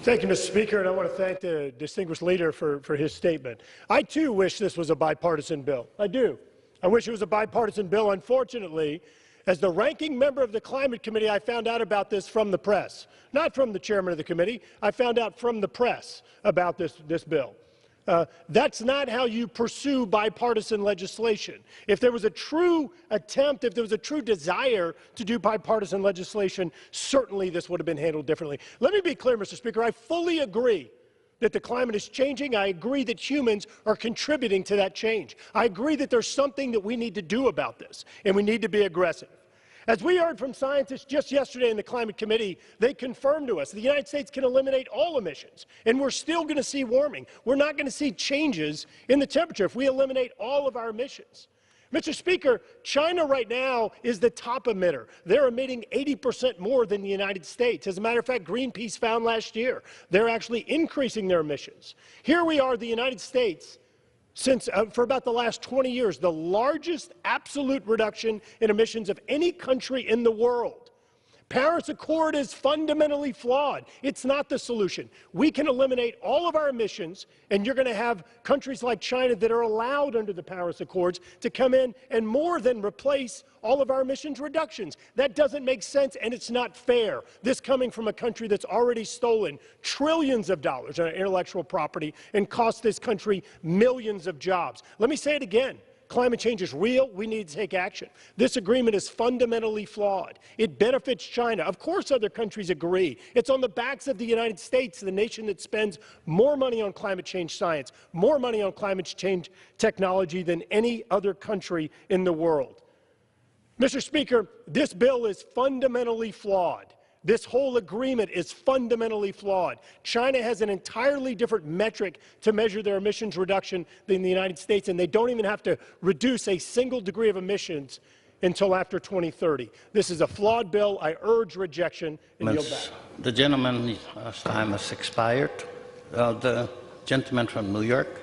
Thank you, Mr. Speaker, and I want to thank the distinguished leader for his statement. I, too, wish this was a bipartisan bill. I do. I wish it was a bipartisan bill. Unfortunately, as the ranking member of the Climate Committee, I found out about this from the press, not from the chairman of the committee. I found out from the press about this bill. That's not how you pursue bipartisan legislation. If there was a true attempt, if there was a true desire to do bipartisan legislation, certainly this would have been handled differently. Let me be clear, Mr. Speaker, I fully agree that the climate is changing. I agree that humans are contributing to that change. I agree that there's something that we need to do about this, and we need to be aggressive. As we heard from scientists just yesterday in the Climate Committee, they confirmed to us the United States can eliminate all emissions, and we're still going to see warming. We're not going to see changes in the temperature if we eliminate all of our emissions. Mr. Speaker, China right now is the top emitter. They're emitting 80% more than the United States. As a matter of fact, Greenpeace found last year they're actually increasing their emissions. Here we are, the United States, for about the last 20 years, the largest absolute reduction in emissions of any country in the world. Paris Accord is fundamentally flawed. It's not the solution. We can eliminate all of our emissions, and you're going to have countries like China that are allowed under the Paris Accords to come in and more than replace all of our emissions reductions. That doesn't make sense, and it's not fair. This coming from a country that's already stolen trillions of dollars on intellectual property and cost this country millions of jobs. Let me say it again. Climate change is real. We need to take action. This agreement is fundamentally flawed. It benefits China. Of course other countries agree. It's on the backs of the United States, the nation that spends more money on climate change science, more money on climate change technology than any other country in the world. Mr. Speaker, this bill is fundamentally flawed. This whole agreement is fundamentally flawed. China has an entirely different metric to measure their emissions reduction than the United States, and they don't even have to reduce a single degree of emissions until after 2030. This is a flawed bill. I urge rejection and yield back. The gentleman's time has expired. The gentleman from New York.